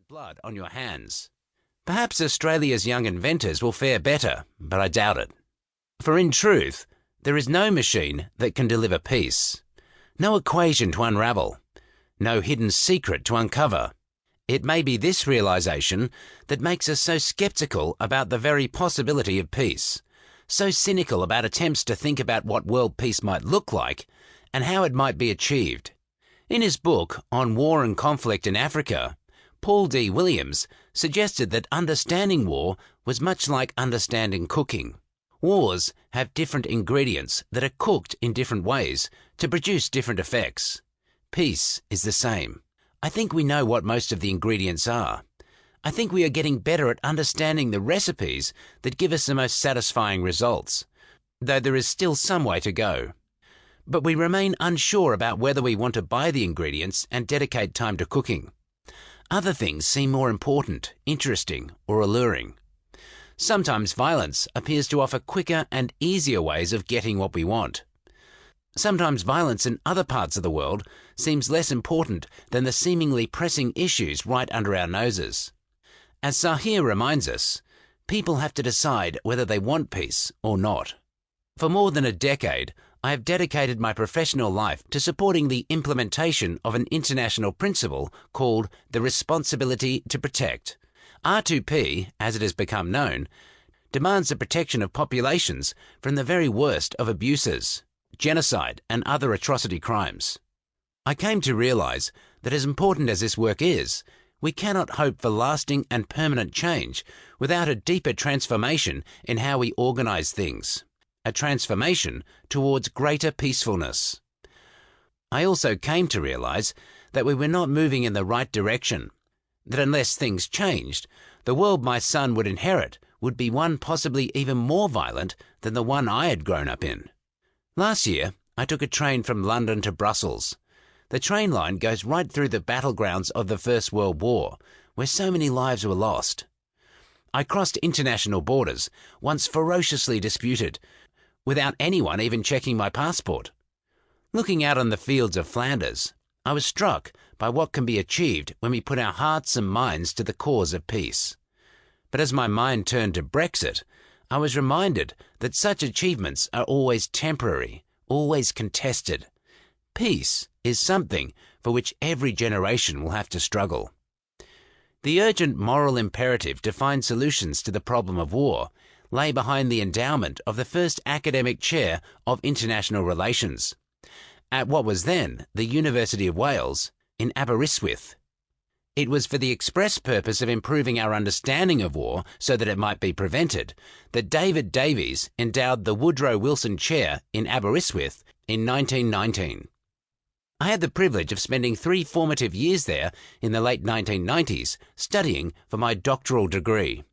blood on your hands. Perhaps Australia's young inventors will fare better, but I doubt it. For in truth, there is no machine that can deliver peace, no equation to unravel, no hidden secret to uncover. It may be this realization that makes us so skeptical about the very possibility of peace, so cynical about attempts to think about what world peace might look like and how it might be achieved. In his book on war and conflict in Africa, Paul D. Williams suggested that understanding war was much like understanding cooking. Wars have different ingredients that are cooked in different ways to produce different effects. Peace is the same. I think we know what most of the ingredients are. I think we are getting better at understanding the recipes that give us the most satisfying results, though there is still some way to go. But we remain unsure about whether we want to buy the ingredients and dedicate time to cooking. Other things seem more important, interesting, or alluring. Sometimes violence appears to offer quicker and easier ways of getting what we want. Sometimes violence in other parts of the world seems less important than the seemingly pressing issues right under our noses. As Sahir reminds us, people have to decide whether they want peace or not. For more than a decade, I have dedicated my professional life to supporting the implementation of an international principle called the responsibility to protect. R2P, as it has become known, demands the protection of populations from the very worst of abuses, genocide and other atrocity crimes. I came to realize that as important as this work is, we cannot hope for lasting and permanent change without a deeper transformation in how we organize things, a transformation towards greater peacefulness. I also came to realize that we were not moving in the right direction, that unless things changed, the world my son would inherit would be one possibly even more violent than the one I had grown up in. Last year, I took a train from London to Brussels. The train line goes right through the battlegrounds of the First World War, where so many lives were lost. I crossed international borders, once ferociously disputed, without anyone even checking my passport. Looking out on the fields of Flanders, I was struck by what can be achieved when we put our hearts and minds to the cause of peace. But as my mind turned to Brexit, I was reminded that such achievements are always temporary, always contested. Peace is something for which every generation will have to struggle. The urgent moral imperative to find solutions to the problem of war lay behind the endowment of the first academic chair of international relations at what was then the University of Wales in Aberystwyth. It was for the express purpose of improving our understanding of war so that it might be prevented that David Davies endowed the Woodrow Wilson Chair in Aberystwyth in 1919. I had the privilege of spending 3 formative years there in the late 1990s studying for my doctoral degree.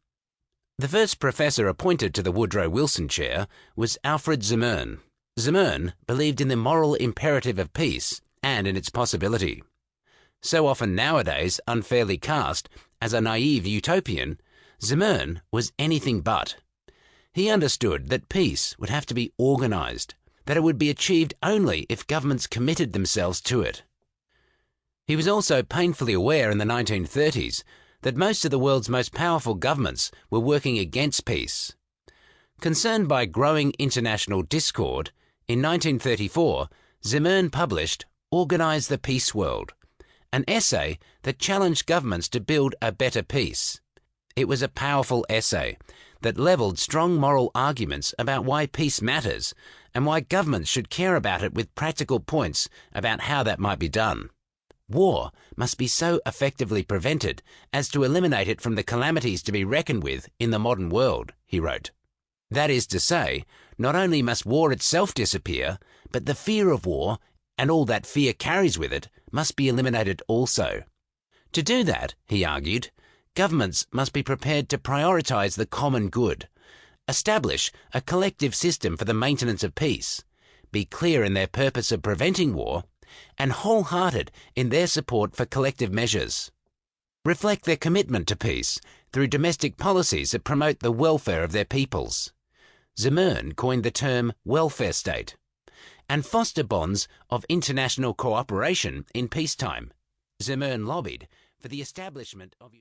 The first professor appointed to the Woodrow Wilson Chair was Alfred Zimmern. Zimmern believed in the moral imperative of peace and in its possibility. So often nowadays unfairly cast as a naive utopian, Zimmern was anything but. He understood that peace would have to be organized, that it would be achieved only if governments committed themselves to it. He was also painfully aware in the 1930s that most of the world's most powerful governments were working against peace. Concerned by growing international discord, in 1934, Zimmern published Organize the Peace World, an essay that challenged governments to build a better peace. It was a powerful essay that leveled strong moral arguments about why peace matters and why governments should care about it with practical points about how that might be done. War must be so effectively prevented as to eliminate it from the calamities to be reckoned with in the modern world, he wrote. That is to say, not only must war itself disappear, but the fear of war and all that fear carries with it must be eliminated also. To do that, he argued, governments must be prepared to prioritize the common good, establish a collective system for the maintenance of peace, be clear in their purpose of preventing war, and wholehearted in their support for collective measures. Reflect their commitment to peace through domestic policies that promote the welfare of their peoples. Zimmern coined the term welfare state, and foster bonds of international cooperation in peacetime. Zimmern lobbied for the establishment of